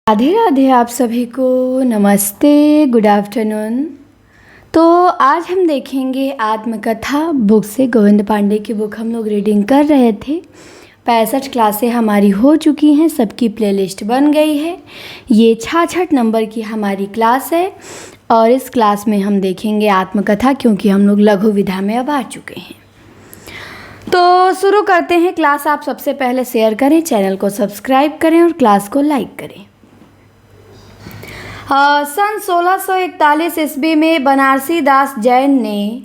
राधे राधे। आप सभी को नमस्ते, गुड आफ्टरनून। तो आज हम देखेंगे आत्मकथा बुक से। गोविंद पांडे की बुक हम लोग रीडिंग कर रहे थे। 65 क्लासें हमारी हो चुकी हैं, सबकी प्लेलिस्ट बन गई है। ये 66 नंबर की हमारी क्लास है और इस क्लास में हम देखेंगे आत्मकथा, क्योंकि हम लोग लघु विधा में अब आ चुके हैं। तो शुरू करते हैं क्लास। आप सबसे पहले शेयर करें, चैनल को सब्सक्राइब करें और क्लास को लाइक करें। सन 1641 ईस्वी में बनारसी दास जैन ने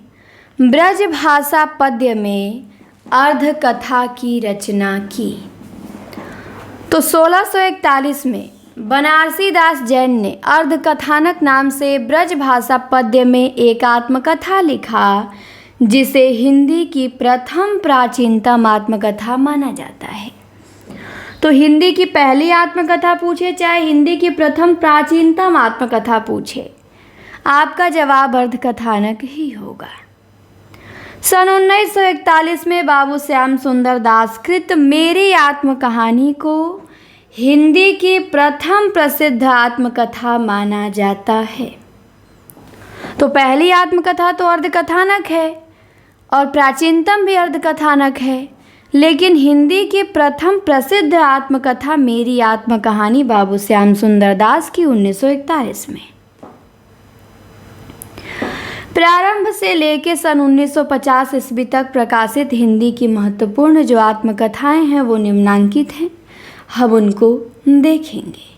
ब्रज भाषा पद्य में अर्ध कथा की रचना की। तो 1641 में बनारसी दास जैन ने अर्ध कथानक नाम से ब्रज भाषा पद्य में एक आत्मकथा लिखा, जिसे हिंदी की प्रथम प्राचीनतम आत्मकथा माना जाता है। तो हिंदी की पहली आत्मकथा पूछे, चाहे हिंदी की प्रथम प्राचीनतम आत्मकथा पूछे, आपका जवाब अर्ध कथानक ही होगा। सन 1941 में बाबू श्याम सुंदर दास कृत मेरी आत्मकहानी को हिंदी की प्रथम प्रसिद्ध आत्मकथा माना जाता है। तो पहली आत्मकथा तो अर्ध कथानक है और प्राचीनतम भी अर्ध कथानक है, लेकिन हिंदी की प्रथम प्रसिद्ध आत्मकथा मेरी आत्मकहानी बाबू श्याम सुंदर दास की 1941 में। प्रारंभ से लेकर सन 1950 ईस्वी तक प्रकाशित हिंदी की महत्वपूर्ण जो आत्मकथाएं हैं वो निम्नांकित हैं। हम उनको देखेंगे।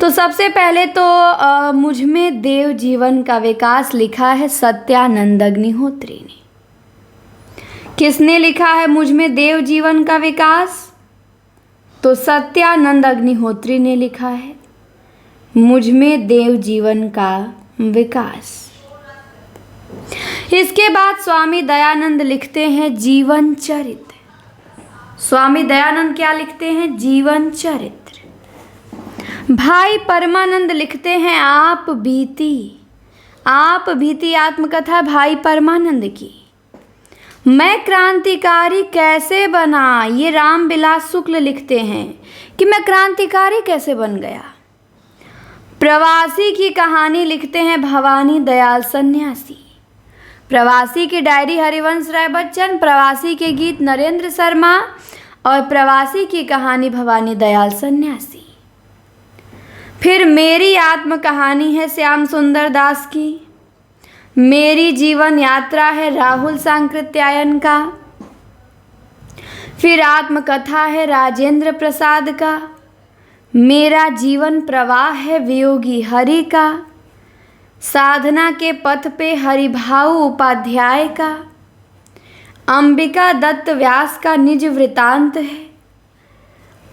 तो सबसे पहले तो मुझमें देव जीवन का विकास लिखा है सत्यानंद अग्निहोत्री ने। किसने लिखा है मुझमें देव जीवन का विकास? तो सत्यानंद अग्निहोत्री ने लिखा है मुझमें देव जीवन का विकास। इसके बाद स्वामी दयानंद लिखते हैं जीवन चरित्र। स्वामी दयानंद क्या लिखते हैं? जीवन चरित्र। भाई परमानंद लिखते हैं आप बीती। आप बीती आत्मकथा भाई परमानंद की। मैं क्रांतिकारी कैसे बना, ये रामविलास शुक्ल लिखते हैं कि मैं क्रांतिकारी कैसे बन गया। प्रवासी की कहानी लिखते हैं भवानी दयाल सन्यासी। प्रवासी की डायरी हरिवंश राय बच्चन, प्रवासी के गीत नरेंद्र शर्मा और प्रवासी की कहानी भवानी दयाल सन्यासी। फिर मेरी आत्मकहानी है श्याम सुंदर दास की। मेरी जीवन यात्रा है राहुल सांकृत्यायन का। फिर आत्मकथा है राजेंद्र प्रसाद का। मेरा जीवन प्रवाह है वियोगी हरि का। साधना के पथ पे हरिभाऊ उपाध्याय का। अंबिका दत्त व्यास का निज वृतांत है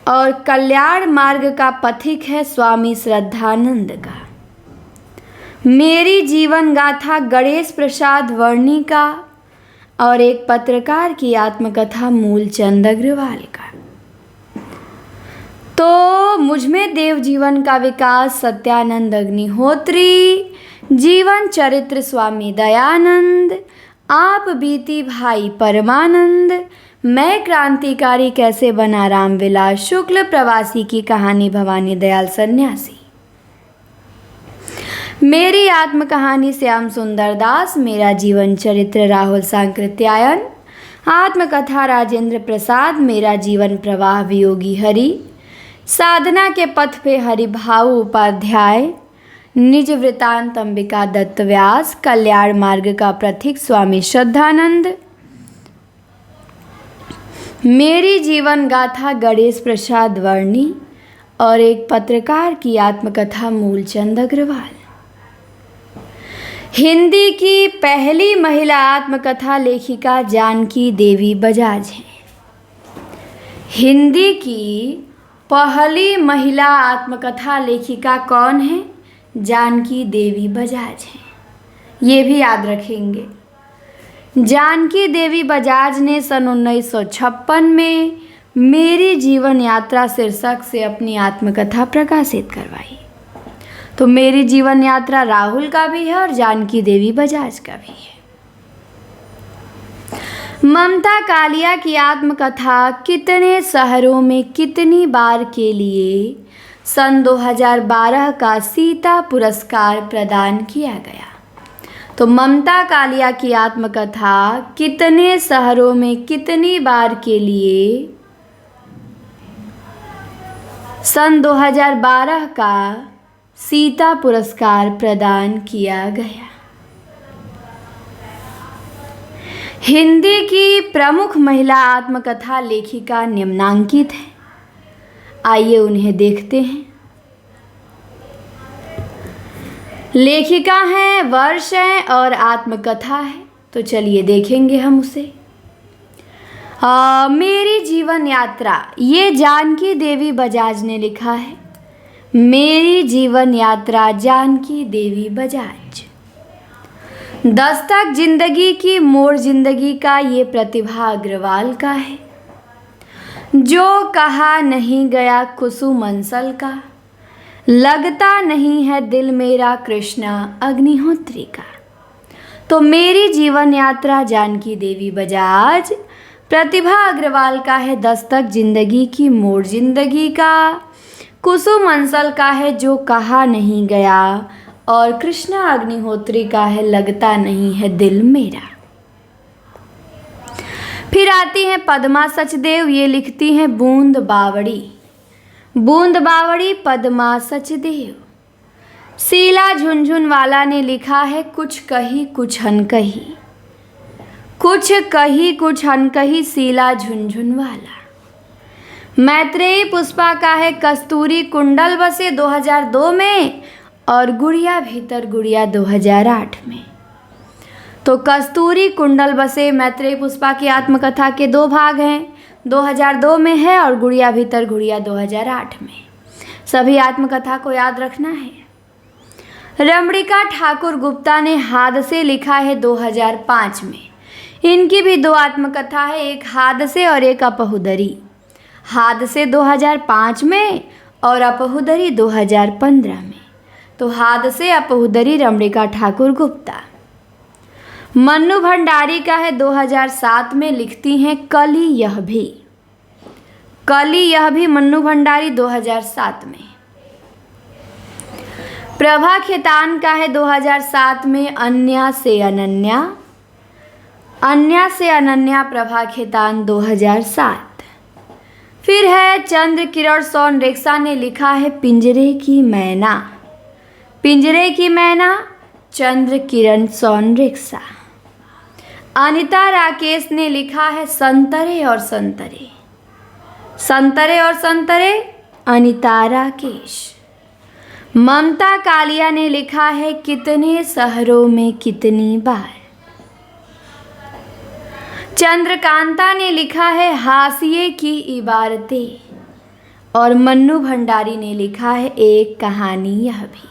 और कल्याण मार्ग का पथिक है स्वामी श्रद्धानंद का। मेरी जीवन गाथा गणेश प्रसाद वर्णी का और एक पत्रकार की आत्मकथा मूलचंद अग्रवाल का। तो मुझमें देव जीवन का विकास सत्यानंद अग्निहोत्री, जीवन चरित्र स्वामी दयानंद, आप बीती भाई परमानंद, मैं क्रांतिकारी कैसे बना रामविलास शुक्ल, प्रवासी की कहानी भवानी दयाल सन्यासी। मेरी आत्मकहानी श्याम सुंदर दास, मेरा जीवन चरित्र राहुल सांकृत्यायन, आत्मकथा राजेंद्र प्रसाद, मेरा जीवन प्रवाह वियोगी हरि, साधना के पथ पे हरिभाऊ उपाध्याय, निज वृतांत अंबिका दत्त व्यास, कल्याण मार्ग का प्रतीक स्वामी श्रद्धानंद, मेरी जीवन गाथा गणेश प्रसाद वर्णी और एक पत्रकार की आत्मकथा मूलचंद अग्रवाल। हिंदी की पहली महिला आत्मकथा लेखिका जानकी देवी बजाज हैं। हिंदी की पहली महिला आत्मकथा लेखिका कौन है? जानकी देवी बजाज हैं। ये भी याद रखेंगे। जानकी देवी बजाज ने सन 1956 में मेरी जीवन यात्रा शीर्षक से अपनी आत्मकथा प्रकाशित करवाई। तो मेरी जीवन यात्रा राहुल का भी है और जानकी देवी बजाज का भी है। ममता कालिया की आत्मकथा कितने शहरों में कितनी बार के लिए सन 2012 का सीता पुरस्कार प्रदान किया गया। तो ममता कालिया की आत्मकथा कितने शहरों में कितनी बार के लिए सन 2012 का सीता पुरस्कार प्रदान किया गया। हिंदी की प्रमुख महिला आत्मकथा लेखिका निम्नांकित है, आइए उन्हें देखते हैं। लेखिका हैं, वर्ष है और आत्मकथा है, तो चलिए देखेंगे हम उसे। मेरी जीवन यात्रा, ये जानकी देवी बजाज ने लिखा है। मेरी जीवन यात्रा, जानकी देवी बजाज। दस्तक जिंदगी की मोड़ जिंदगी का, ये प्रतिभा अग्रवाल का है। जो कहा नहीं गया कुसुम अंसल का, लगता नहीं है दिल मेरा कृष्णा अग्निहोत्री का। तो मेरी जीवन यात्रा जानकी देवी बजाज प्रतिभा अग्रवाल का है। दस्तक जिंदगी की मोड़ जिंदगी का कुसुम अंसल का है जो कहा नहीं गया, और कृष्णा अग्निहोत्री का है लगता नहीं है दिल मेरा। फिर आती हैं पद्मा सचदेव, ये लिखती हैं बूंद बावड़ी। बूंद बावड़ी पद्मा सचदेव। शीला झुनझुनवाला ने लिखा है कुछ कही कुछ अनकही। कुछ कही कुछ अनकही, शीला झुनझुनवाला। मैत्रेयी पुष्पा का है कस्तूरी कुंडल बसे 2002 में, और गुड़िया भीतर गुड़िया 2008 में। तो कस्तूरी कुंडल बसे मैत्रेयी पुष्पा की आत्मकथा के 2 भाग हैं, 2002 में है और गुड़िया भीतर गुड़िया 2008 में। सभी आत्मकथा को याद रखना है। रमणिका ठाकुर गुप्ता ने हादसे लिखा है 2005 में। इनकी भी 2 आत्मकथा है, एक हादसे और एक अपहुदरी। हादसे 2005 में और अपहुदरी 2015 में। तो हादसे अपहुदरी रमणिका ठाकुर गुप्ता। मन्नू भंडारी का है 2007 में, लिखती हैं कली यह भी। कली यह भी मन्नू भंडारी 2007 में। प्रभा खेतान का है 2007 में अन्या से अनन्या। अन्या से अनन्या प्रभा खेतान 2007। फिर है चंद्र किरण सोनरेखा ने लिखा है पिंजरे की मैना। पिंजरे की मैना चंद्र किरण सोनरेखा। अनिता राकेश ने लिखा है संतरे और संतरे। संतरे और संतरे अनिता राकेश। ममता कालिया ने लिखा है कितने शहरों में कितनी बार। चंद्रकांता ने लिखा है हाशिए की इबारतें, और मन्नू भंडारी ने लिखा है एक कहानी यह भी।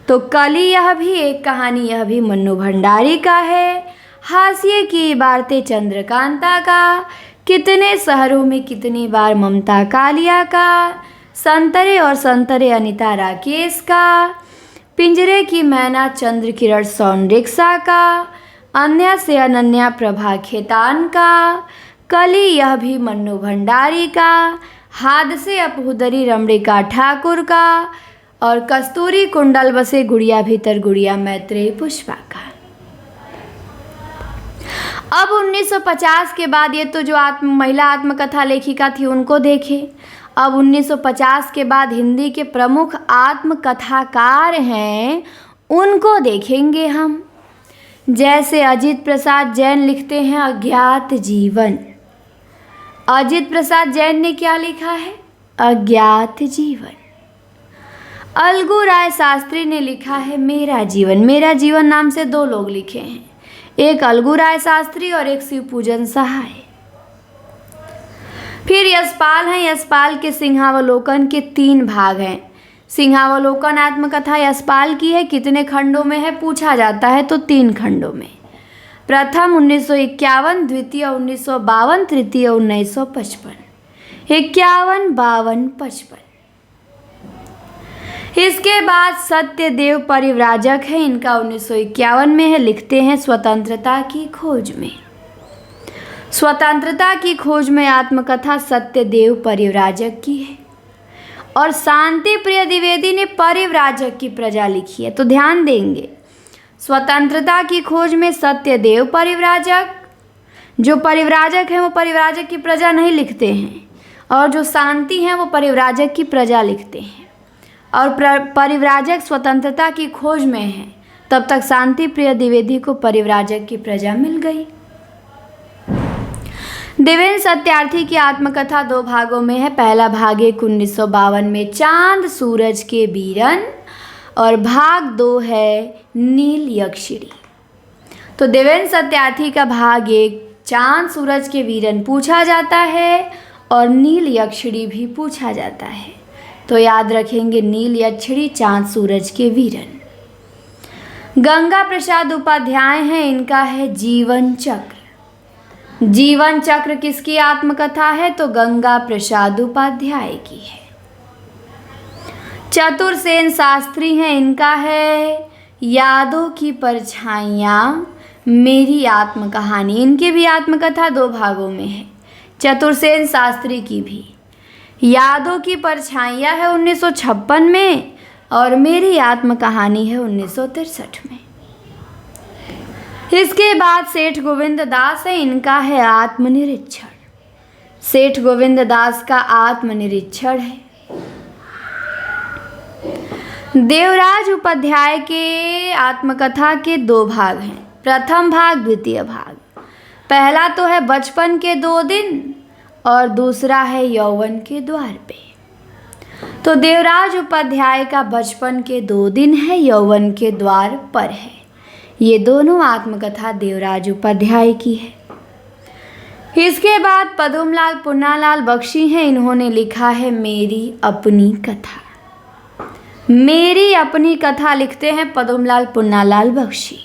तो कली यह भी एक कहानी यह भी मन्नू भंडारी का है। हाशिए की इबारतें चंद्रकांता का। कितने शहरों में कितनी बार ममता कालिया का। संतरे और संतरे अनिता राकेश का। पिंजरे की मैना चंद्र किरण सोनरेखा का। अन्या से अनन्या प्रभा खेतान का। कली यह भी मन्नू भंडारी का। हादसे अपहुदरी रमणिका ठाकुर का। और कस्तूरी कुंडल बसे गुड़िया भीतर गुड़िया मैत्रेयी पुष्पा का। अब 1950 के बाद, ये तो जो महिला आत्मकथा लेखिका थी उनको देखें। अब 1950 के बाद हिंदी के प्रमुख आत्मकथाकार हैं उनको देखेंगे हम। जैसे अजित प्रसाद जैन लिखते हैं अज्ञात जीवन। अजित प्रसाद जैन ने क्या लिखा है? अज्ञात जीवन। अलगू राय शास्त्री ने लिखा है मेरा जीवन। मेरा जीवन नाम से 2 लोग लिखे हैं, एक अलगू राय शास्त्री और एक शिव पूजन सहाय। फिर यशपाल हैं। यशपाल के सिंहावलोकन के 3 भाग हैं। सिंहावलोकन आत्मकथा यशपाल की है। कितने खंडों में है पूछा जाता है तो 3 खंडों में। प्रथम 1951, द्वितीय 1952, तृतीय 1955। 51, 52, 55। इसके बाद सत्यदेव परिव्राजक है। इनका 1951 में है। लिखते हैं स्वतंत्रता की खोज में। स्वतंत्रता की खोज में आत्मकथा सत्यदेव परिव्राजक की है। और शांति प्रिय द्विवेदी ने परिव्राजक की प्रजा लिखी है। तो ध्यान देंगे, स्वतंत्रता की खोज में सत्यदेव परिव्राजक, जो परिव्राजक हैं वो परिव्राजक की प्रजा नहीं लिखते हैं, और जो शांति हैं वो परिव्राजक की प्रजा लिखते हैं। और परिव्राजक स्वतंत्रता की खोज में है, तब तक शांति प्रिय द्विवेदी को परिव्राजक की प्रजा मिल गई। देवेंद्र सत्यार्थी की आत्मकथा 2 भागों में है। पहला भाग 1952 में चांद सूरज के बीरन, और भाग 2 है नील यक्षिणी। तो देवेंद्र सत्यार्थी का भाग 1 चांद सूरज के वीरन पूछा जाता है और नील यक्षिणी भी पूछा जाता है। तो याद रखेंगे नील यक्षिणी, चांद सूरज के वीरन। गंगा प्रसाद उपाध्याय हैं, इनका है जीवन चक्र। जीवन चक्र किसकी आत्मकथा है? तो गंगा प्रसाद उपाध्याय की है। चतुरसेन शास्त्री हैं, इनका है यादों की परछाइयाँ मेरी आत्मकहानी। इनकी भी आत्मकथा 2 भागों में है, चतुरसेन शास्त्री की भी। यादों की परछाइयाँ है 1956 में, और मेरी आत्मकहानी है 1963 में। इसके बाद सेठ गोविंद दास है, इनका है आत्मनिरीक्षण। सेठ गोविंद दास का आत्मनिरीक्षण है। देवराज उपाध्याय के आत्मकथा के 2 भाग हैं, प्रथम भाग द्वितीय भाग। पहला तो है बचपन के 2 दिन, और दूसरा है यौवन के द्वार पे। तो देवराज उपाध्याय का बचपन के 2 दिन है, यौवन के द्वार पर है। ये दोनों आत्मकथा देवराज उपाध्याय की है। इसके बाद पद्मलाल पुन्नालाल बख्शी हैं, इन्होंने लिखा है मेरी अपनी कथा। मेरी अपनी कथा लिखते हैं पद्मलाल पुन्नालाल बख्शी।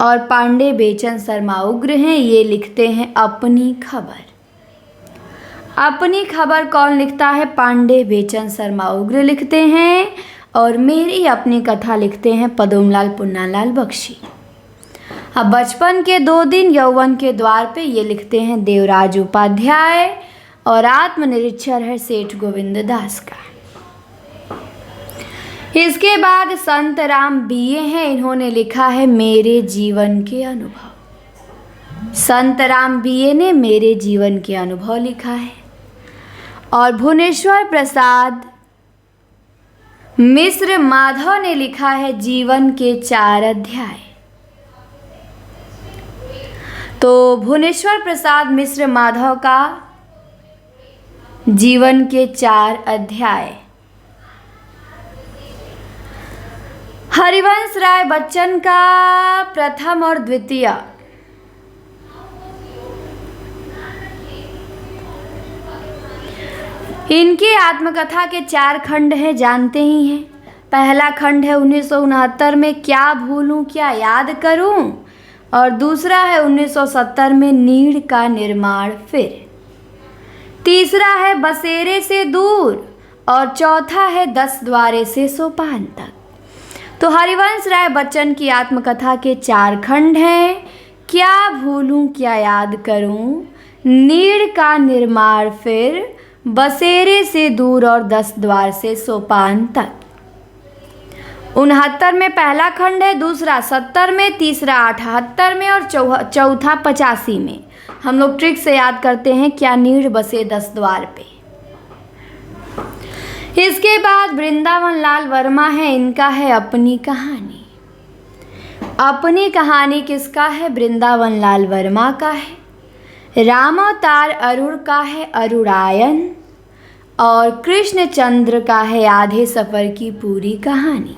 और पांडे बेचन शर्मा उग्र हैं, ये लिखते हैं अपनी खबर। अपनी खबर कौन लिखता है? पांडे बेचन शर्मा उग्र लिखते हैं। और मेरी अपनी कथा लिखते हैं पद्मलाल पुन्नालाल बख्शी। अब बचपन के 2 दिन, यौवन के द्वार पे, ये लिखते हैं देवराज उपाध्याय। और आत्मनिरीक्षण है सेठ गोविंद दास का। इसके बाद संत राम बीए हैं, इन्होंने लिखा है मेरे जीवन के अनुभव। संत राम बीए ने मेरे जीवन के अनुभव लिखा है। और भुवनेश्वर प्रसाद मिश्र माधव ने लिखा है जीवन के 4 अध्याय। तो भुवनेश्वर प्रसाद मिश्र माधव का जीवन के 4 अध्याय। हरिवंश राय बच्चन का प्रथम और द्वितीय। इनकी आत्मकथा के 4 खंड हैं, जानते ही हैं। पहला खंड है 1969 में क्या भूलूं क्या याद करूं, और दूसरा है 1970 में नीड़ का निर्माण फिर। तीसरा है बसेरे से दूर, और चौथा है 10 द्वारे से सोपान तक। तो हरिवंश राय बच्चन की आत्मकथा के 4 खंड हैं, क्या भूलूं क्या याद करूं, नीड़ का निर्माण फिर, बसेरे से दूर, और 10 द्वार से सोपान तक। 69 में पहला खंड है, दूसरा 70 में, तीसरा 78 में, और चौथा 85 में। हम लोग ट्रिक से याद करते हैं क्या नीड़ बसे 10 द्वार पे। इसके बाद वृंदावन लाल वर्मा है, इनका है अपनी कहानी। अपनी कहानी किसका है? वृंदावन लाल वर्मा का है। रामावतार अरुण का है अरुणायन, और कृष्णचंद्र का है आधे सफ़र की पूरी कहानी।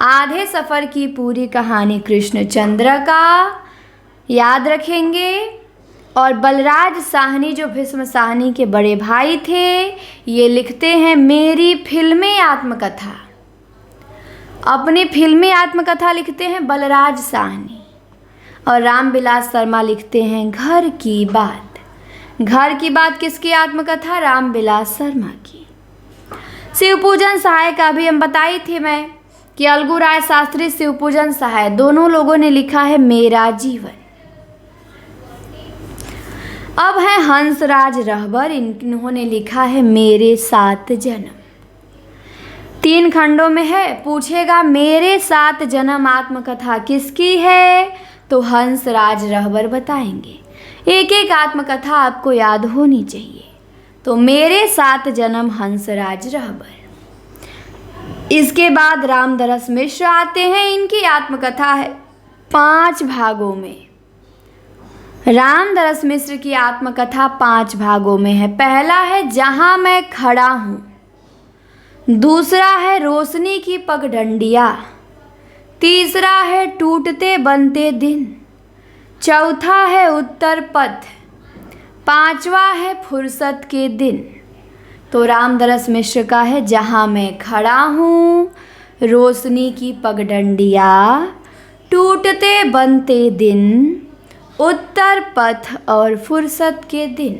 आधे सफ़र की पूरी कहानी कृष्णचंद्र का याद रखेंगे। और बलराज साहनी जो भीष्म साहनी के बड़े भाई थे, ये लिखते हैं मेरी फिल्मी आत्मकथा। अपनी फिल्मी आत्मकथा लिखते हैं बलराज साहनी। और रामविलास शर्मा लिखते हैं घर की बात। घर की बात किसकी आत्मकथा? रामविलास शर्मा की। शिवपूजन सहाय का भी हम बताई थी मैं कि अलगू राय शास्त्री, शिवपूजन सहाय, दोनों लोगों ने लिखा है मेरा जीवन। अब है हंसराज रहबर, इन्होंने लिखा है मेरे 7 जन्म। 3 खंडों में है। पूछेगा मेरे 7 जन्म आत्मकथा किसकी है, तो हंसराज रहबर बताएंगे। एक एक आत्मकथा आपको याद होनी चाहिए। तो मेरे 7 जन्म हंसराज रहबर। इसके बाद रामदरस मिश्र आते हैं। इनकी आत्मकथा है 5 भागों में। रामदरस मिश्र की आत्मकथा 5 भागों में है। पहला है जहाँ मैं खड़ा हूँ, दूसरा है रोशनी की पगडंडियाँ, तीसरा है टूटते बनते दिन, चौथा है उत्तर पथ, 5वां है फुर्सत के दिन। तो रामदरस मिश्र का है जहाँ मैं खड़ा हूँ, रोशनी की पगडंडियाँ, टूटते बनते दिन, उत्तर पथ और फुर्सत के दिन।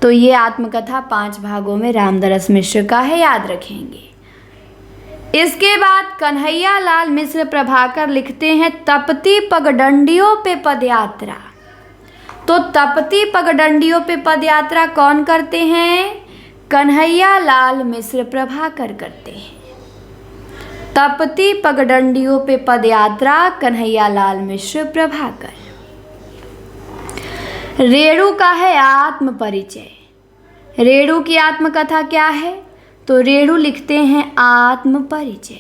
तो ये आत्मकथा 5 भागों में रामदरस मिश्र का है, याद रखेंगे। इसके बाद कन्हैया लाल मिश्र प्रभाकर लिखते हैं तपती पगडंडियों पे पदयात्रा। तो तपती पगडंडियों पे पदयात्रा कौन करते हैं? कन्हैया लाल मिश्र प्रभाकर करते हैं। तपती पगडंडियों पे पदयात्रा कन्हैया लाल मिश्र प्रभाकर। रेणु का है आत्म परिचय। रेणु की आत्मकथा क्या है? तो रेणु लिखते हैं आत्म परिचय।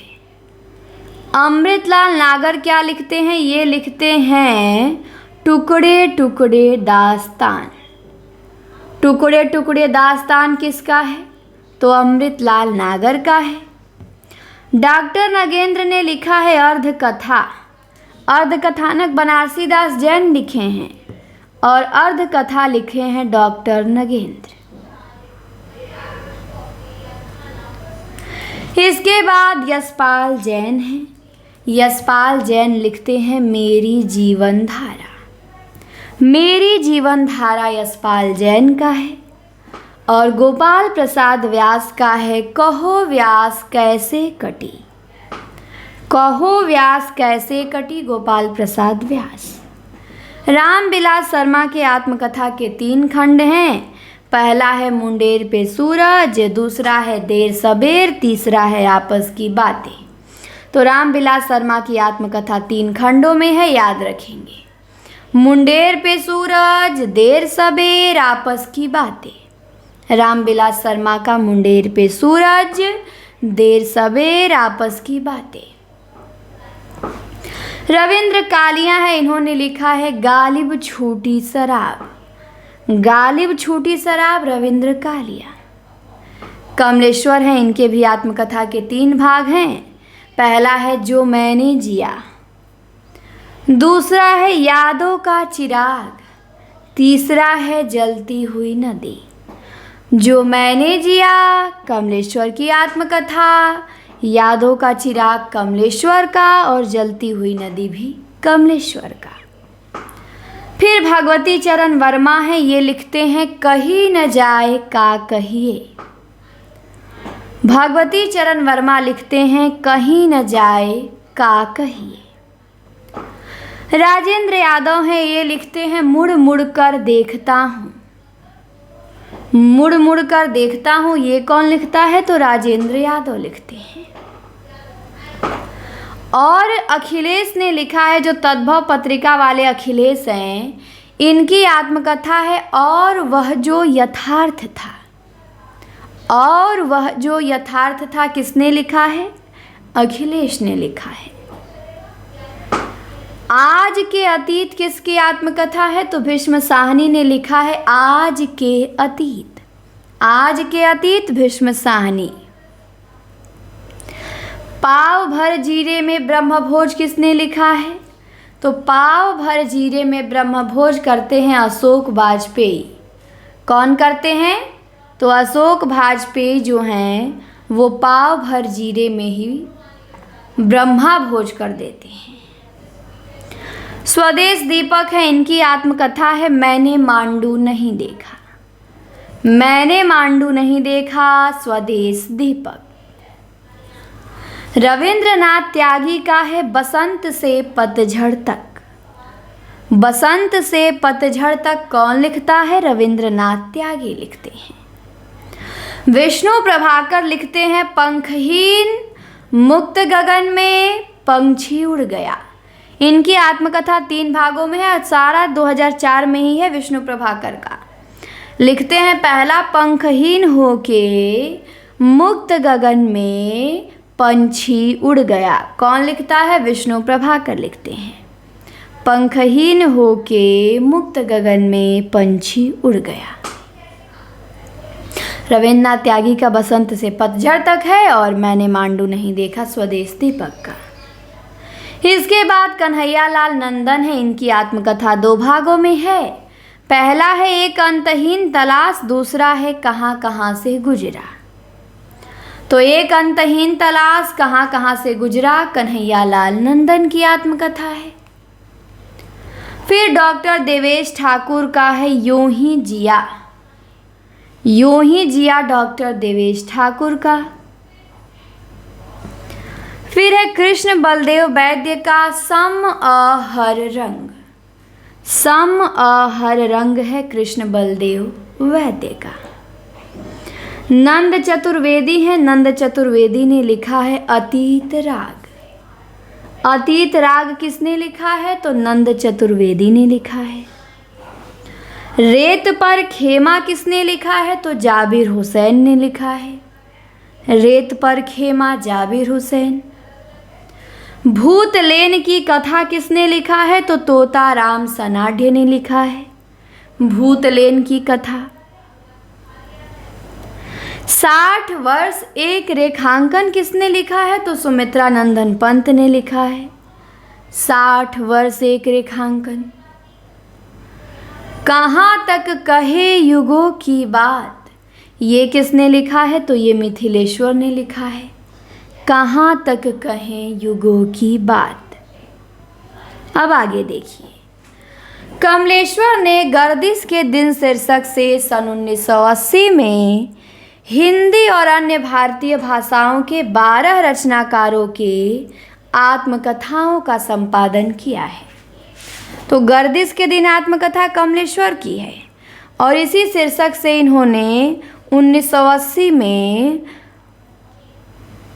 अमृतलाल नागर क्या लिखते हैं? ये लिखते हैं टुकड़े टुकड़े दास्तान। टुकड़े टुकड़े दास्तान किसका है? तो अमृतलाल नागर का है। डॉक्टर नगेंद्र ने लिखा है अर्ध कथा। अर्ध कथानक बनारसी दास जैन लिखे हैं और अर्ध कथा लिखे हैं डॉक्टर नगेंद्र। इसके बाद यशपाल जैन हैं। यशपाल जैन लिखते हैं मेरी जीवन धारा। मेरी जीवन धारा यशपाल जैन का है। और गोपाल प्रसाद व्यास का है कहो व्यास कैसे कटी। कहो व्यास कैसे कटी, गोपाल प्रसाद व्यास। रामविलास शर्मा के आत्मकथा के 3 खंड हैं। पहला है मुंडेर पे सूरज, दूसरा है देर सबेर, तीसरा है आपस की बातें। तो रामविलास शर्मा की आत्मकथा 3 खंडों में है, याद रखेंगे। मुंडेर पे सूरज, देर सबेर, आपस की बातें। रामविलास शर्मा का मुंडेर पे सूरज, देर सबेर, आपस की बातें। रविंद्र कालिया है, इन्होंने लिखा है गालिब छूटी शराब। गालिब छूटी शराब रविंद्र कालिया। कमलेश्वर हैं, इनके भी आत्मकथा के 3 भाग हैं। पहला है जो मैंने जिया, दूसरा है यादों का चिराग, तीसरा है जलती हुई नदी। जो मैंने जिया कमलेश्वर की आत्मकथा, यादों का चिराग कमलेश्वर का और जलती हुई नदी भी कमलेश्वर का। फिर भगवती चरण वर्मा है, ये लिखते हैं कहीं न जाए का कहिए। भगवती चरण वर्मा लिखते हैं कहीं न जाए का कहिए। राजेंद्र यादव हैं, ये लिखते हैं मुड़ मुड़ कर देखता हूँ। मुड़ मुड़ कर देखता हूँ, ये कौन लिखता है? तो राजेंद्र यादव लिखते हैं। और अखिलेश ने लिखा है, जो तद्भव पत्रिका वाले अखिलेश हैं, इनकी आत्मकथा है और वह जो यथार्थ था। और वह जो यथार्थ था किसने लिखा है? अखिलेश ने लिखा है। आज के अतीत किसकी आत्मकथा है? तो भीष्म साहनी ने लिखा है आज के अतीत। आज के अतीत भीष्म साहनी। पाव भर जीरे में ब्रह्मभोज किसने लिखा है? तो पाव भर जीरे में ब्रह्मभोज करते हैं अशोक वाजपेयी। कौन करते हैं? तो अशोक वाजपेयी जो हैं वो पाव भर जीरे में ही ब्रह्मा भोज कर देते हैं। स्वदेश दीपक है, इनकी आत्मकथा है मैंने मांडू नहीं देखा। मैंने मांडू नहीं देखा, स्वदेश दीपक। रविंद्रनाथ त्यागी का है बसंत से पतझड़ तक। बसंत से पतझड़ तक कौन लिखता है? रविंद्रनाथ त्यागी लिखते हैं। विष्णु प्रभाकर लिखते हैं पंखहीन मुक्त गगन में पंछी उड़ गया। इनकी आत्मकथा 3 भागों में है और सारा 2004 में ही है विष्णु प्रभाकर का। लिखते हैं पहला, पंखहीन होके मुक्त गगन में पंछी उड़ गया। कौन लिखता है? विष्णु प्रभाकर लिखते हैं। पंखहीन होके मुक्त गगन में पंछी उड़ गया। रविन्द्रनाथ त्यागी का बसंत से पतझड़ तक है और मैंने मांडू नहीं देखा स्वदेश दीपक का। इसके बाद कन्हैयालाल नंदन है। इनकी आत्मकथा 2 भागों में है। पहला है एक अंतहीन तलाश, दूसरा है कहाँ कहाँ से गुजरा। तो एक अंतहीन तलाश कहाँ कहाँ से गुजरा कन्हैयालाल नंदन की आत्मकथा है। फिर डॉक्टर देवेश ठाकुर का है यूं ही जिया। यूं ही जिया डॉक्टर देवेश ठाकुर का। फिर है कृष्ण बलदेव वैद्य का सम अहर रंग। सम अहर रंग है कृष्ण बलदेव वैद्य का। नंद चतुर्वेदी है। नंद चतुर्वेदी ने लिखा है अतीत राग। अतीत राग किसने लिखा है? तो नंद चतुर्वेदी ने लिखा है। रेत पर खेमा किसने लिखा है? तो जाबिर हुसैन ने लिखा है। रेत पर खेमा जाबिर हुसैन। भूतलेन की कथा किसने लिखा है? तो तोताराम सनाढ्य ने लिखा है भूतलेन की कथा। 60 वर्ष एक रेखांकन किसने लिखा है? तो सुमित्रा नंदन पंत ने लिखा है 60 वर्ष एक रेखांकन। कहाँ तक कहे युगों की बात, ये किसने लिखा है? तो ये मिथिलेश्वर ने लिखा है कहाँ तक कहें युगों की बात। अब आगे देखिए, कमलेश्वर ने गर्दिश के दिन शीर्षक से सन 1980 में हिंदी और अन्य भारतीय भाषाओं के 12 रचनाकारों के आत्मकथाओं का संपादन किया है। तो गर्दिश के दिन आत्मकथा कमलेश्वर की है और इसी शीर्षक से इन्होंने 1980 में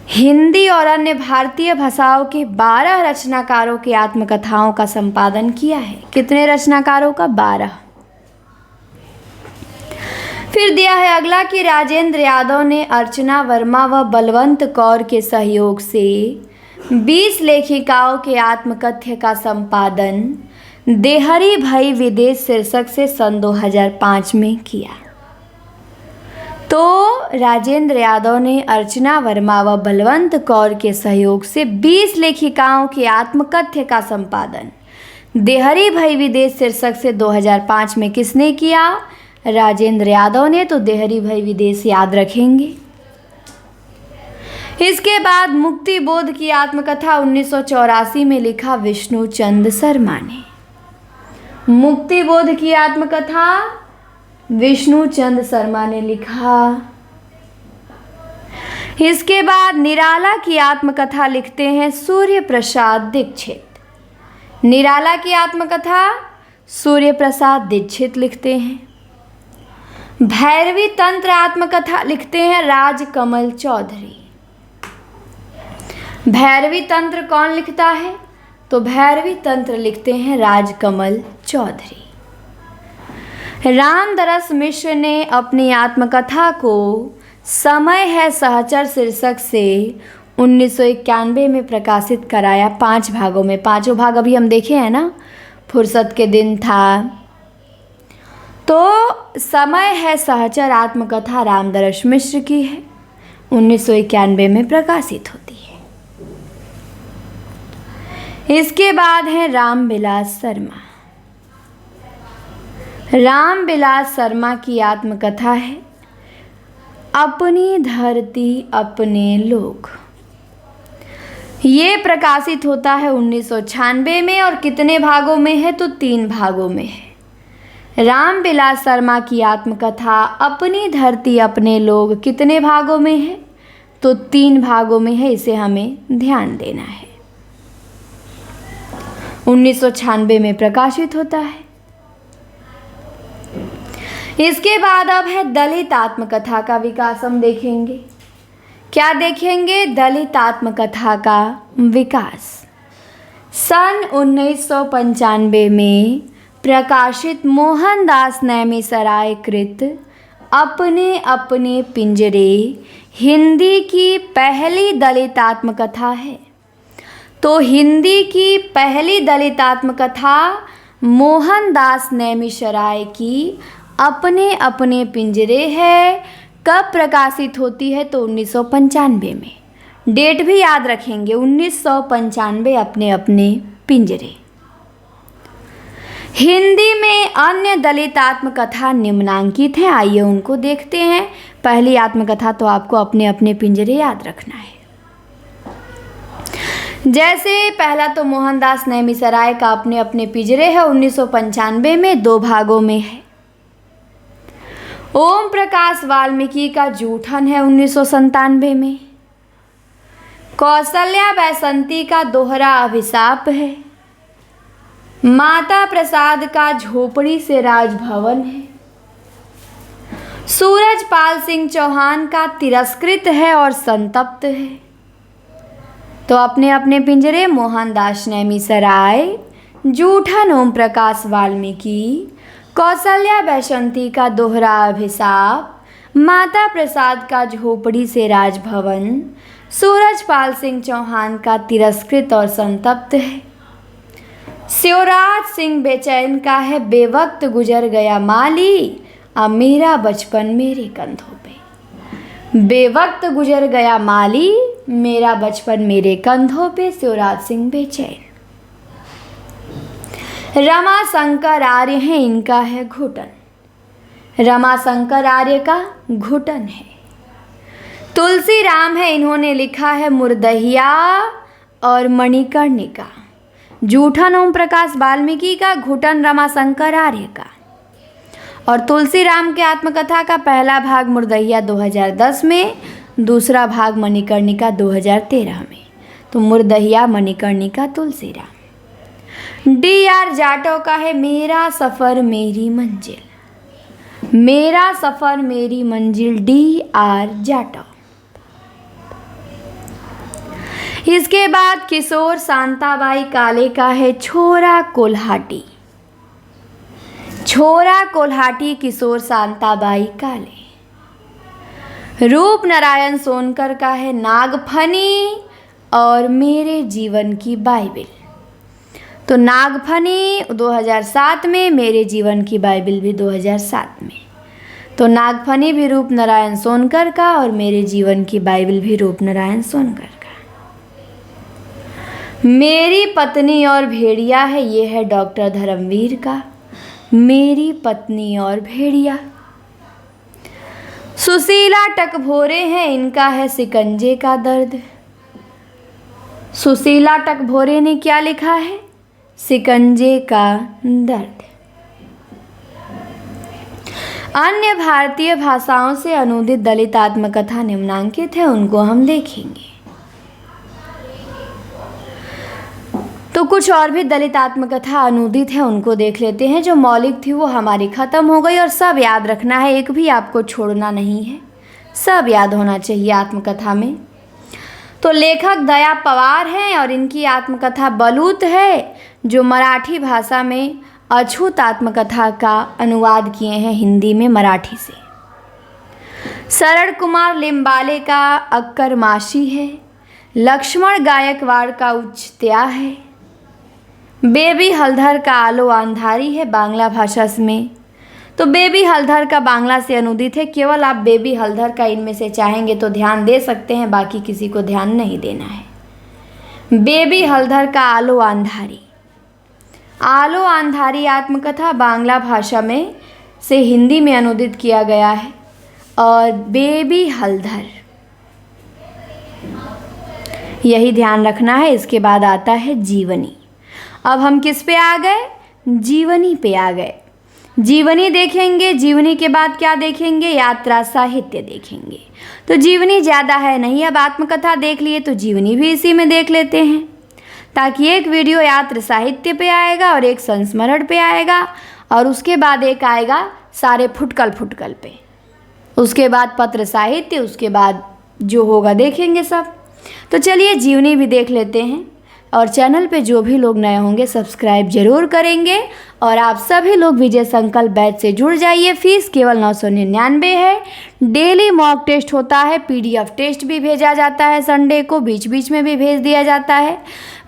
हिंदी और अन्य भारतीय भाषाओं के 12 रचनाकारों की आत्मकथाओं का संपादन किया है। कितने रचनाकारों का? 12। फिर दिया है अगला कि राजेंद्र यादव ने अर्चना वर्मा व बलवंत कौर के सहयोग से 20 लेखिकाओं के आत्मकथ्य का संपादन देहरी भई विदेश शीर्षक से सन 2005 में किया। तो राजेंद्र यादव ने अर्चना वर्मा व बलवंत कौर के सहयोग से 20 लेखिकाओं के आत्मकथ्य का संपादन देहरी भई विदेश शीर्षक से 2005 में किसने किया? राजेंद्र यादव ने। तो देहरी भई विदेश याद रखेंगे। इसके बाद मुक्ति बोध की आत्मकथा 1984 में लिखा विष्णु चंद शर्मा ने। मुक्ति बोध की आत्मकथा विष्णु चंद शर्मा ने लिखा। इसके बाद निराला की आत्मकथा लिखते हैं सूर्य प्रसाद दीक्षित। निराला की आत्मकथा सूर्य प्रसाद दीक्षित लिखते हैं। भैरवी तंत्र आत्मकथा लिखते हैं राजकमल चौधरी। भैरवी तंत्र कौन लिखता है? तो भैरवी तंत्र लिखते हैं राजकमल चौधरी। रामदरस मिश्र ने अपनी आत्मकथा को समय है सहचर शीर्षक से 1991 में प्रकाशित कराया 5 भागों में। 5 भाग अभी हम देखे हैं ना, फुर्सत के दिन था। तो समय है सहचर आत्मकथा रामदरस मिश्र की है, 1991 में प्रकाशित होती है। इसके बाद है रामविलास शर्मा। रामविलास शर्मा की आत्मकथा है अपनी धरती अपने लोग। ये प्रकाशित होता है 1996 में और कितने भागों में है? तो 3 भागों में है। रामविलास शर्मा की आत्मकथा अपनी धरती अपने लोग कितने भागों में है? तो 3 भागों में है। इसे हमें ध्यान देना है। 1996 में प्रकाशित होता है। इसके बाद अब है दलित आत्मकथा का विकास हम देखेंगे। क्या देखेंगे? दलित आत्मकथा का विकास। सन 1995 में प्रकाशित मोहनदास नैमिषारण्य कृत अपने अपने पिंजरे हिंदी की पहली दलित आत्मकथा है। तो हिंदी की पहली दलित आत्मकथा मोहनदास नैमिषारण्य की अपने अपने पिंजरे है। कब प्रकाशित होती है? तो 1995 में। डेट भी याद रखेंगे, 1995, अपने अपने पिंजरे। हिंदी में अन्य दलित आत्मकथा निम्नांकित हैं, आइए उनको देखते हैं। पहली आत्मकथा तो आपको अपने अपने पिंजरे याद रखना है। जैसे पहला तो मोहनदास नैमिषारण्य का अपने अपने पिंजरे है, 1995 में, 2 भागों में है। ओम प्रकाश वाल्मीकि का जूठन है, 1997 में। कौशल्या बैसंती का दोहरा अभिशाप है। माता प्रसाद का झोपड़ी से राजभवन है। सूरजपाल सिंह चौहान का तिरस्कृत है और संतप्त है। तो अपने अपने पिंजरे मोहनदास नैमिषारण्य, जूठन ओम प्रकाश वाल्मीकि, कौशल्या बैसंती का दोहरा अभिशाप, माता प्रसाद का झोपड़ी से राजभवन, सूरजपाल सिंह चौहान का तिरस्कृत और संतप्त है। शिवराज सिंह बेचैन का है बेवक्त गुजर गया माली, अब मेरा बचपन मेरे कंधों पे। बेवक्त गुजर गया माली, मेरा बचपन मेरे कंधों पे, शिवराज सिंह बेचैन। रमाशंकर आर्य हैं, इनका है घुटन। रमाशंकर आर्य का घुटन है। तुलसी राम है, इन्होंने लिखा है मुर्दहिया और मणिकर्णिका। जूठन ओम प्रकाश वाल्मीकि का, घुटन रमाशंकर आर्य का। और तुलसी राम के आत्मकथा का पहला भाग मुर्दहिया 2010 में, दूसरा भाग मणिकर्णिका 2013 में। तो मुर्दहिया, मणिकर्णिका, तुलसी राम। D.R. जाटव का है मेरा सफ़र मेरी मंजिल। मेरा सफ़र मेरी मंजिल, D.R. जाटव। इसके बाद किशोर शांताबाई काले का है छोरा कोल्हाटी। छोरा कोल्हाटी, किशोर शांताबाई काले। रूप नारायण सोनकर का है नागफनी और मेरे जीवन की बाइबिल। तो नागफनी 2007 में, मेरे जीवन की बाइबिल भी 2007 में। तो नागफनी भी रूप नारायण सोनकर का और मेरे जीवन की बाइबिल भी रूप नारायण सोनकर का। मेरी पत्नी और भेड़िया है, ये है डॉक्टर धर्मवीर का। मेरी पत्नी और भेड़िया। सुशीला टकभोरे हैं, इनका है शिकंजे का दर्द। सुशीला टकभोरे ने क्या लिखा है? शिकंजे का दर्द। अन्य भारतीय भाषाओं से अनुदित दलित आत्मकथा निम्नांकित है, उनको हम देखेंगे। तो कुछ और भी दलित आत्मकथा अनुदित है, उनको देख लेते हैं। जो मौलिक थी वो हमारी ख़त्म हो गई, और सब याद रखना है, एक भी आपको छोड़ना नहीं है, सब याद होना चाहिए आत्मकथा में। तो लेखक दया पवार हैं और इनकी आत्मकथा बलूत है, जो मराठी भाषा में अछूत आत्मकथा का अनुवाद किए हैं हिंदी में मराठी से। शरण कुमार लिम्बाले का अक्कर माशी है। लक्ष्मण गायकवाड़ का उच्चत्या है। बेबी हलधर का आलो अंधारी है बांग्ला भाषा में। तो बेबी हलधर का बांग्ला से अनुदित है, केवल आप बेबी हलधर का इनमें से चाहेंगे तो ध्यान दे सकते हैं, बाकी किसी को ध्यान नहीं देना है। बेबी हलधर का आलो अंधारी। आलो अंधारी आत्मकथा बांग्ला भाषा में से हिंदी में अनुदित किया गया है। और बेबी हलधर, यही ध्यान रखना है। इसके बाद आता है जीवनी। अब हम किस पे आ गए? जीवनी पे आ गए। जीवनी देखेंगे। जीवनी के बाद क्या देखेंगे? यात्रा साहित्य देखेंगे। तो जीवनी ज़्यादा है नहीं, अब आत्मकथा देख लिए तो जीवनी भी इसी में देख लेते हैं। ताकि एक वीडियो यात्र साहित्य पे आएगा और एक संस्मरण पे आएगा और उसके बाद एक आएगा सारे फुटकल पे, उसके बाद पत्र साहित्य, उसके बाद जो होगा देखेंगे सब। तो चलिए जीवनी भी देख लेते हैं और चैनल पे जो भी लोग नए होंगे सब्सक्राइब जरूर करेंगे और आप सभी लोग विजय संकल्प बैच से जुड़ जाइए। फीस केवल 999 है। डेली मॉक टेस्ट होता है, PDF टेस्ट भी भेजा जाता है, संडे को बीच बीच में भी भेज दिया जाता है।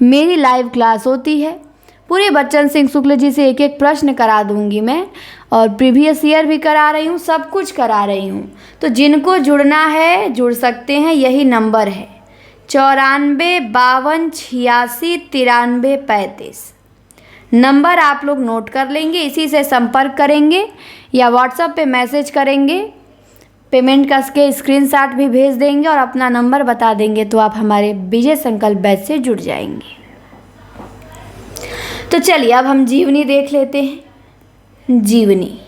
मेरी लाइव क्लास होती है, पूरे बच्चन सिंह शुक्ल जी से एक एक प्रश्न करा दूंगी मैं और प्रीवियस ईयर भी करा रही हूँ, सब कुछ करा रही हूँ। तो जिनको जुड़ना है जुड़ सकते हैं, यही नंबर है 94 52 86 93 35। नंबर आप लोग नोट कर लेंगे, इसी से संपर्क करेंगे या व्हाट्सएप पे मैसेज करेंगे, पेमेंट का के स्क्रीनशॉट भी भेज देंगे और अपना नंबर बता देंगे तो आप हमारे विजय संकल्प बैच से जुड़ जाएंगे। तो चलिए अब हम जीवनी देख लेते हैं। जीवनी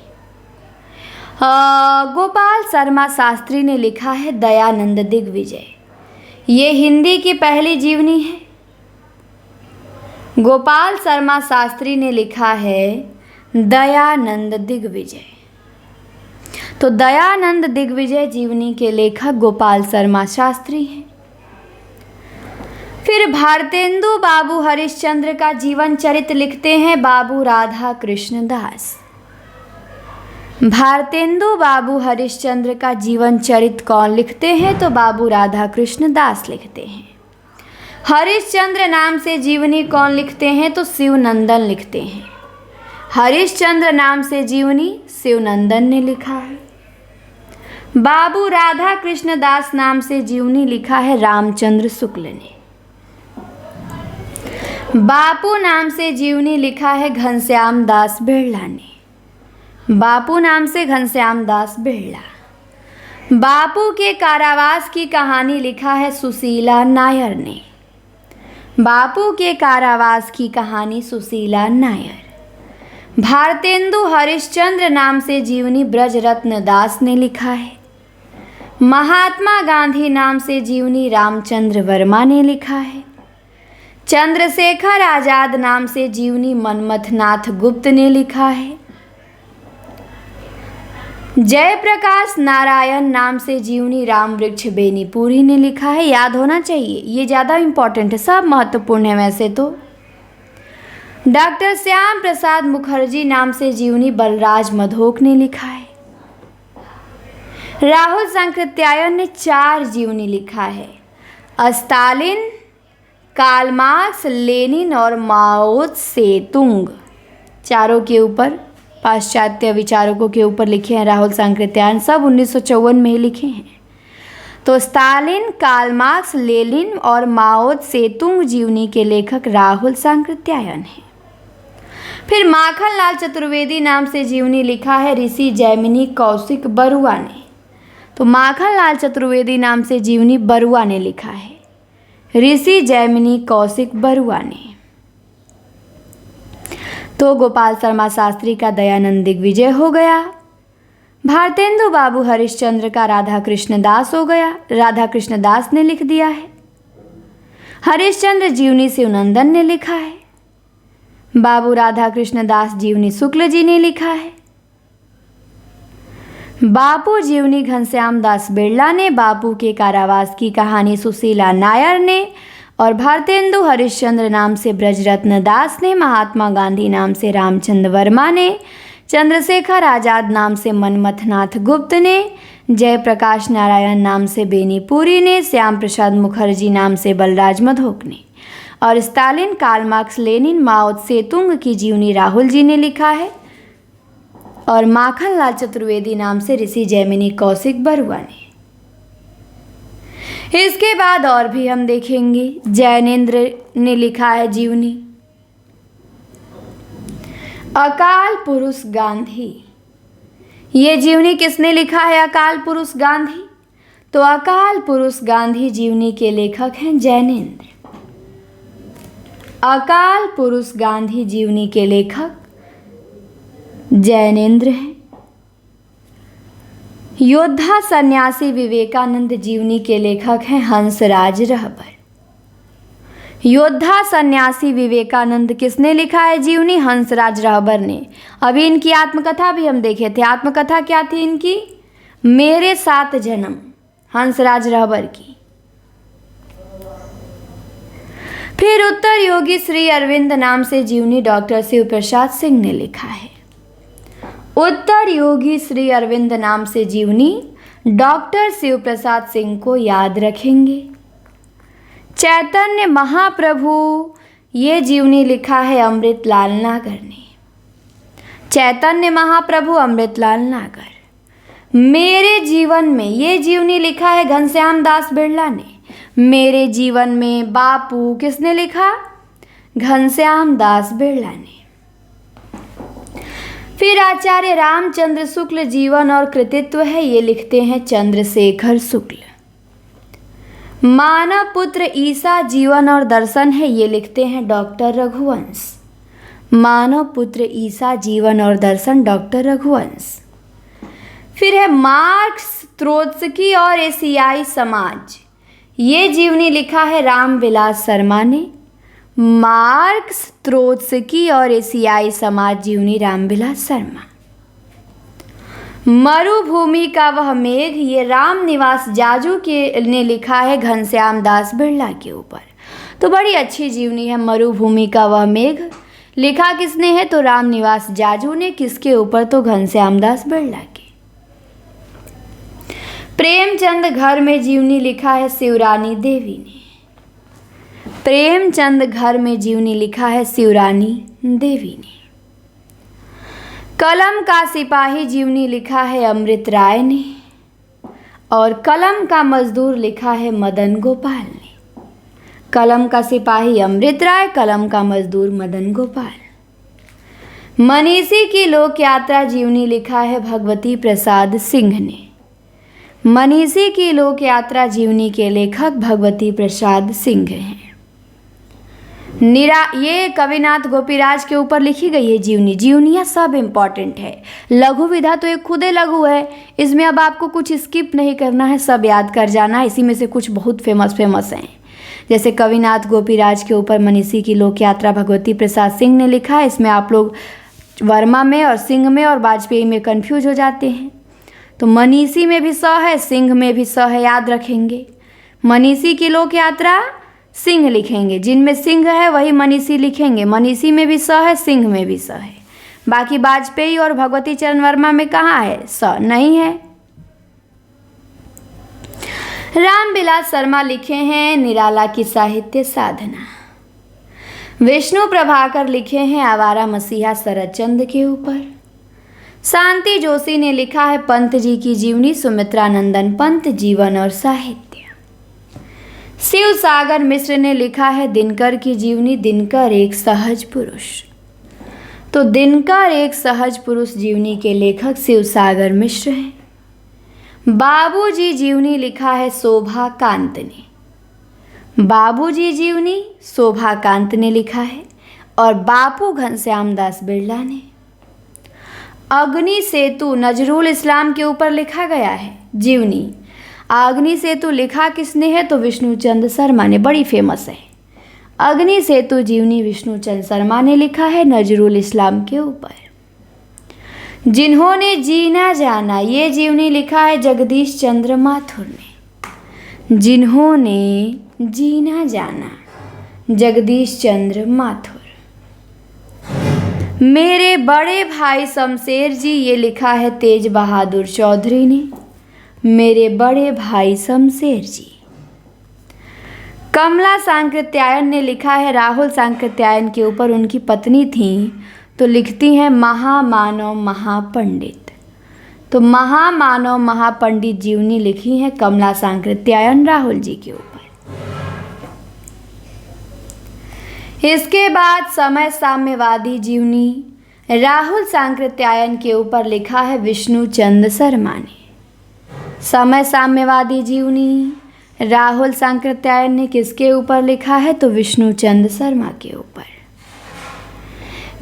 गोपाल शर्मा शास्त्री ने लिखा है दयानंद दिग्विजय। ये हिंदी की पहली जीवनी है। गोपाल शर्मा शास्त्री ने लिखा है दयानंद दिग्विजय। तो दयानंद दिग्विजय जीवनी के लेखक गोपाल शर्मा शास्त्री हैं। फिर भारतेंदु बाबू हरिश्चंद्र का जीवन चरित्र लिखते हैं बाबू राधा कृष्ण दास। भारतेंदु बाबू हरिश्चंद्र का जीवन चरित्र कौन लिखते हैं? तो बाबू राधा कृष्ण दास लिखते हैं। हरिश्चंद्र नाम से जीवनी कौन लिखते हैं? तो शिवनंदन लिखते हैं। हरिश्चंद्र नाम से जीवनी शिवनंदन ने लिखा है। बाबू राधा कृष्ण दास नाम से जीवनी लिखा है रामचंद्र शुक्ल ने। बापू नाम से जीवनी लिखा है घनश्याम दास बिरला ने। बापू नाम से घनश्याम दास बिरला। बापू के कारावास की कहानी लिखा है सुशीला नायर ने। बापू के कारावास की कहानी सुशीला नायर। भारतेंदु हरिश्चंद्र नाम से जीवनी ब्रजरत्न दास ने लिखा है। महात्मा गांधी नाम से जीवनी रामचंद्र वर्मा ने लिखा है। चंद्रशेखर आजाद नाम से जीवनी मनमथनाथ गुप्त ने लिखा है। जयप्रकाश नारायण नाम से जीवनी रामवृक्ष बेनीपुरी ने लिखा है। याद होना चाहिए, ये ज़्यादा इम्पोर्टेंट है, सब महत्वपूर्ण है वैसे तो। डॉक्टर श्याम प्रसाद मुखर्जी नाम से जीवनी बलराज मधोक ने लिखा है। राहुल सांकृत्यायन ने 4 जीवनी लिखा है। स्टालिन, कार्ल मार्क्स, लेनिन और माओ त्से-तुंग, चारों के ऊपर पाश्चात्य विचारकों के ऊपर लिखे हैं राहुल सांकृत्यायन। सब 1954 में ही लिखे हैं। तो स्टालिन, कार्ल मार्क्स, लेनिन और माओ त्से-तुंग जीवनी के लेखक राहुल सांकृत्यायन हैं। फिर माखनलाल चतुर्वेदी नाम से जीवनी लिखा है ऋषि जैमिनी कौशिक बरुआ ने। तो माखनलाल चतुर्वेदी नाम से जीवनी बरुआ ने लिखा है, ऋषि जैमिनी कौशिक बरुआ ने। तो गोपाल शर्मा शास्त्री का दयानंद दिग्विजय हो गया। भारतेंदु बाबू हरिश्चंद्र का राधा कृष्ण दास हो गया, राधा कृष्ण दास ने लिख दिया है। हरिश्चंद्र जीवनी शिवनंदन ने लिखा है। बाबू राधा कृष्ण दास जीवनी शुक्ल जी ने लिखा है। बापू जीवनी घनश्याम दास बिरला ने। बापू के कारावास की कहानी सुशीला नायर ने। और भारतेंदु हरिश्चंद्र नाम से ब्रजरत्न दास ने। महात्मा गांधी नाम से रामचंद्र वर्मा ने। चंद्रशेखर आजाद नाम से मनमथनाथ गुप्त ने। जयप्रकाश नारायण नाम से बेनीपुरी ने। श्याम प्रसाद मुखर्जी नाम से बलराज मधोक ने। और स्टालिन, कार्ल मार्क्स, लेनिन, माओ त्से-तुंग की जीवनी राहुल जी ने लिखा है। और माखनलाल चतुर्वेदी नाम से ऋषि जैमिनी कौशिक बरुआ ने। इसके बाद और भी हम देखेंगे। जैनेन्द्र ने लिखा है जीवनी। अकाल पुरुष गांधी। ये जीवनी किसने लिखा है? अकाल पुरुष गांधी। तो अकाल पुरुष गांधी जीवनी के लेखक हैं जैनेन्द्र। अकाल पुरुष गांधी जीवनी के लेखक जैनेन्द्र हैं। योद्धा सन्यासी विवेकानंद जीवनी के लेखक हैं हंसराज रहबर। योद्धा सन्यासी विवेकानंद किसने लिखा है जीवनी? हंसराज रहबर ने। अभी इनकी आत्मकथा भी हम देखे थे। आत्मकथा क्या थी इनकी? मेरे 7 जन्म, हंसराज रहबर की। फिर उत्तर योगी श्री अरविंद नाम से जीवनी डॉक्टर शिव प्रसाद सिंह ने लिखा है। उत्तर योगी श्री अरविंद नाम से जीवनी डॉक्टर शिव प्रसाद सिंह को याद रखेंगे। चैतन्य महाप्रभु, ये जीवनी लिखा है अमृतलाल नागर ने। चैतन्य महाप्रभु अमृतलाल नागर। मेरे जीवन में, ये जीवनी लिखा है घनश्याम दास बिरला ने। मेरे जीवन में बापू किसने लिखा? घनश्याम दास बिरला ने। फिर आचार्य रामचंद्र शुक्ल जीवन और कृतित्व है, ये लिखते हैं चंद्रशेखर शुक्ल। मानव पुत्र ईसा जीवन और दर्शन है, ये लिखते हैं डॉक्टर रघुवंश। मानव पुत्र ईसा जीवन और दर्शन, डॉक्टर रघुवंश। फिर है मार्क्स, त्रोत्स्की और एशियाई समाज, ये जीवनी लिखा है रामविलास शर्मा ने। मार्क्स, त्रोत्स्की और एशियाई समाज, जीवनी रामविलास शर्मा। मरुभूमि का वह मेघ, ये रामनिवास जाजू के ने लिखा है घनश्याम दास बिरला के ऊपर। तो बड़ी अच्छी जीवनी है मरुभूमि का वह मेघ। लिखा किसने है? तो रामनिवास जाजू ने। किसके ऊपर? तो घनश्याम दास बिरला के। प्रेमचंद घर में जीवनी लिखा है शिवरानी देवी ने। प्रेमचंद घर में जीवनी लिखा है शिवरानी देवी ने। कलम का सिपाही जीवनी लिखा है अमृत राय ने। और कलम का मजदूर लिखा है मदन गोपाल ने। कलम का सिपाही अमृत राय, कलम का मजदूर मदन गोपाल। मनीषी की लोक यात्रा जीवनी लिखा है भगवती प्रसाद सिंह ने। मनीषी की लोक यात्रा जीवनी के लेखक भगवती प्रसाद सिंह हैं। ये कविनाथ गोपीराज के ऊपर लिखी गई है जीवनी। जीवनियाँ सब इम्पॉर्टेंट है। लघु विधा तो एक खुदे लघु है, इसमें अब आपको कुछ स्किप नहीं करना है, सब याद कर जाना है। इसी में से कुछ बहुत फेमस हैं, जैसे कविनाथ गोपीराज के ऊपर मनीषी की लोक यात्रा भगवती प्रसाद सिंह ने लिखा है। इसमें आप लोग वर्मा में और सिंह में और वाजपेयी में कन्फ्यूज हो जाते हैं। तो मनीषी में भी स है, सिंह में भी स है, याद रखेंगे। मनीषी की लोक यात्रा सिंह लिखेंगे, जिनमें सिंह है वही मनीषी लिखेंगे। मनीषी में भी स है, सिंह में भी स है। बाकी वाजपेयी और भगवती चरण वर्मा में कहाँ है? स नहीं है। रामविलास शर्मा लिखे हैं निराला की साहित्य साधना। विष्णु प्रभाकर लिखे हैं आवारा मसीहा शरदचंद्र के ऊपर। शांति जोशी ने लिखा है पंत जी की जीवनी सुमित्रानंदन पंत जीवन और साहित्य। शिव सागर मिश्र ने लिखा है दिनकर की जीवनी दिनकर एक सहज पुरुष। तो दिनकर एक सहज पुरुष जीवनी के लेखक शिव सागर मिश्र हैं। बाबूजी जीवनी लिखा है शोभा कांत ने। बाबूजी जीवनी शोभा कांत ने लिखा है। और बापू घनश्याम दास बिरला ने। अग्नि सेतु नजरुल इस्लाम के ऊपर लिखा गया है जीवनी। अग्नि सेतु लिखा किसने है? तो विष्णुचंद्र शर्मा ने, बड़ी फेमस है। अग्नि सेतु जीवनी विष्णुचंद्र शर्मा ने लिखा है नजरुल इस्लाम के ऊपर। जिन्होंने जीना जाना, ये जीवनी लिखा है जगदीश चंद्र माथुर ने। जिन्होंने जीना जाना, जगदीश चंद्र माथुर। मेरे बड़े भाई शमशेर जी, ये लिखा है तेज बहादुर चौधरी ने। मेरे बड़े भाई शमशेर जी। कमला सांकृत्यायन ने लिखा है राहुल सांकृत्यायन के ऊपर, उनकी पत्नी थी, तो लिखती हैं महामानव महापंडित। तो महामानव महापंडित जीवनी लिखी है कमला सांकृत्यायन राहुल जी के ऊपर। इसके बाद समय साम्यवादी जीवनी राहुल सांकृत्यायन के ऊपर लिखा है विष्णुचंद्र शर्मा ने। समय साम्यवादी जीवनी राहुल सांकृत्यायन ने किसके ऊपर लिखा है? तो विष्णुचंद्र शर्मा के ऊपर।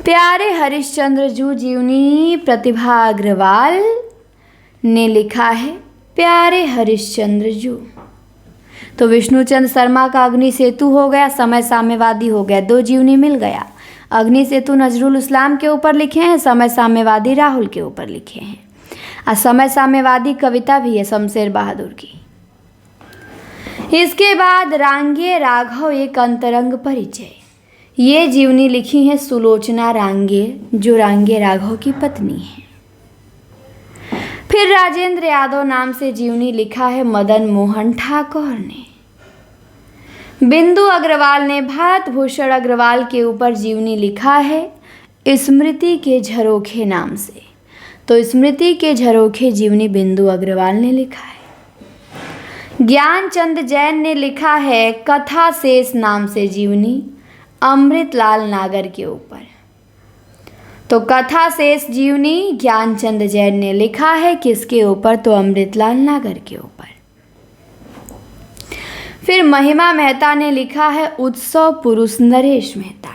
प्यारे हरिश्चंद्र जू जीवनी प्रतिभा अग्रवाल ने लिखा है। प्यारे हरिश्चंद्र जू। तो विष्णुचंद्र शर्मा का अग्नि सेतु हो गया, समय साम्यवादी हो गया, 2 जीवनी मिल गया। अग्नि सेतु नजरुल इस्लाम के ऊपर लिखे हैं, समय साम्यवादी राहुल के ऊपर लिखे हैं। और समय साम्यवादी कविता भी है शमशेर बहादुर की। इसके बाद रांगे राघव एक अंतरंग परिचय, ये जीवनी लिखी है सुलोचना रांगे, जो रांगे राघव की पत्नी है। फिर राजेंद्र यादव नाम से जीवनी लिखा है मदन मोहन ठाकुर ने। बिंदु अग्रवाल ने भारत भूषण अग्रवाल के ऊपर जीवनी लिखा है स्मृति के झरोखे नाम से। तो स्मृति के झरोखे जीवनी बिंदु अग्रवाल ने लिखा है। ज्ञानचंद जैन ने लिखा है कथा शेष नाम से जीवनी अमृतलाल नागर के ऊपर। तो कथा शेष जीवनी ज्ञानचंद जैन ने लिखा है किसके ऊपर? तो अमृतलाल नागर के ऊपर। फिर महिमा मेहता ने लिखा है उत्सव पुरुष नरेश मेहता।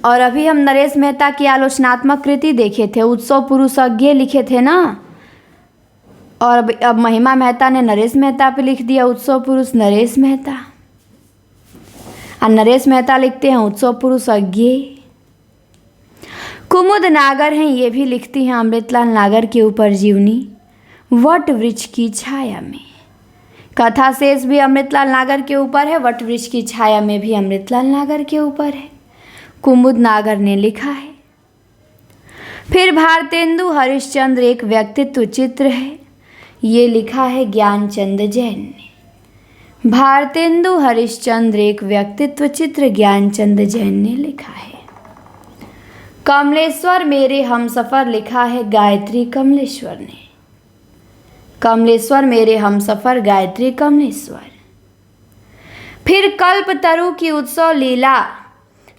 और अभी हम नरेश मेहता की आलोचनात्मक कृति देखे थे, उत्सव पुरुष अज्ञे लिखे थे ना, और अब महिमा मेहता ने नरेश मेहता पे लिख दिया उत्सव पुरुष नरेश मेहता, और नरेश मेहता लिखते हैं उत्सव पुरुष अज्ञे। कुमुद नागर हैं, ये भी लिखती हैं अमृतलाल नागर के ऊपर जीवनी वट वृक्ष की छाया में। कथा शेष भी अमृतलाल नागर के ऊपर है, वट वृक्ष की छाया में भी अमृतलाल नागर के ऊपर है, कुमुद नागर ने लिखा है। फिर भारतेंदु हरिश्चंद्र एक व्यक्तित्व चित्र है, ये लिखा है ज्ञानचंद जैन ने। भारतेंदु हरिश्चंद्र एक व्यक्तित्व चित्र ज्ञानचंद जैन ने लिखा है। कमलेश्वर मेरे हमसफर लिखा है गायत्री कमलेश्वर ने। कमलेश्वर मेरे हमसफर गायत्री कमलेश्वर। फिर कल्पतरु की उत्सव लीला,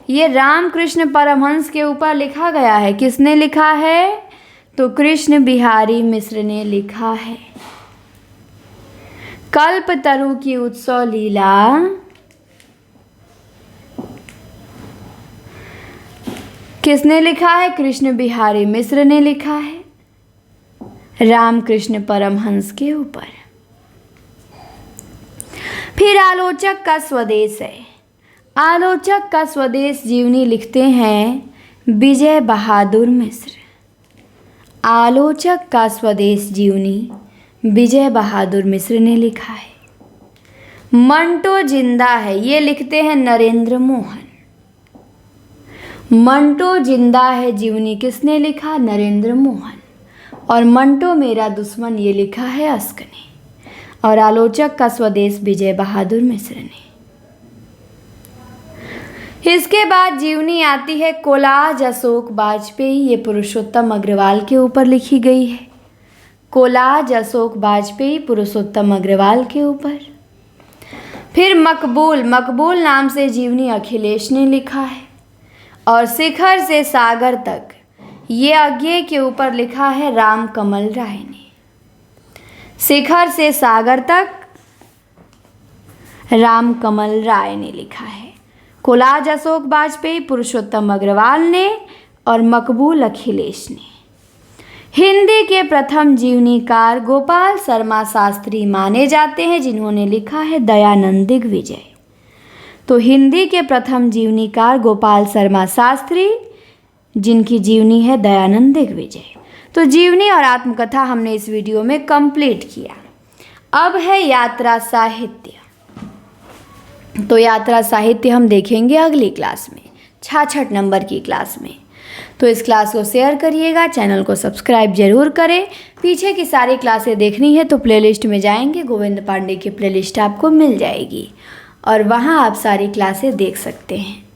ये रामकृष्ण परमहंस के ऊपर लिखा गया है। किसने लिखा है? तो कृष्ण बिहारी मिश्र ने लिखा है। कल्पतरु की उत्सव लीला किसने लिखा है? कृष्ण बिहारी मिश्र ने लिखा है रामकृष्ण परमहंस के ऊपर। फिर आलोचक का स्वदेश है। आलोचक का स्वदेश जीवनी लिखते हैं विजय बहादुर मिश्र। आलोचक का स्वदेश जीवनी विजय बहादुर मिश्र ने लिखा है। मंटो जिंदा है, ये लिखते हैं नरेंद्र मोहन। मंटो जिंदा है जीवनी किसने लिखा? नरेंद्र मोहन। और मंटो मेरा दुश्मन, ये लिखा है अस्क ने। और आलोचक का स्वदेश विजय बहादुर मिश्र ने। इसके बाद जीवनी आती है कोलाज अशोक वाजपेयी, ये पुरुषोत्तम अग्रवाल के ऊपर लिखी गई है। कोलाज अशोक वाजपेयी पुरुषोत्तम अग्रवाल के ऊपर। फिर मकबूल, मकबूल नाम से जीवनी अखिलेश ने लिखा है। और शिखर से सागर तक, ये अज्ञे के ऊपर लिखा है राम कमल राय ने। शिखर से सागर तक राम कमल राय ने लिखा है। कोलाज अशोक वाजपेयी पुरुषोत्तम अग्रवाल ने और मकबूल अखिलेश ने। हिंदी के प्रथम जीवनीकार गोपाल शर्मा शास्त्री माने जाते हैं, जिन्होंने लिखा है दयानंद दिग्विजय। तो हिंदी के प्रथम जीवनीकार गोपाल शर्मा शास्त्री, जिनकी जीवनी है दयानंद दिग्विजय। तो जीवनी और आत्मकथा हमने इस वीडियो में कंप्लीट किया। अब है यात्रा साहित्य। तो यात्रा साहित्य हम देखेंगे अगली क्लास में, 66 नंबर की क्लास में। तो इस क्लास को शेयर करिएगा, चैनल को सब्सक्राइब जरूर करें। पीछे की सारी क्लासें देखनी है तो प्लेलिस्ट में जाएंगे, गोविंद पांडे की प्लेलिस्ट आपको मिल जाएगी और वहाँ आप सारी क्लासें देख सकते हैं।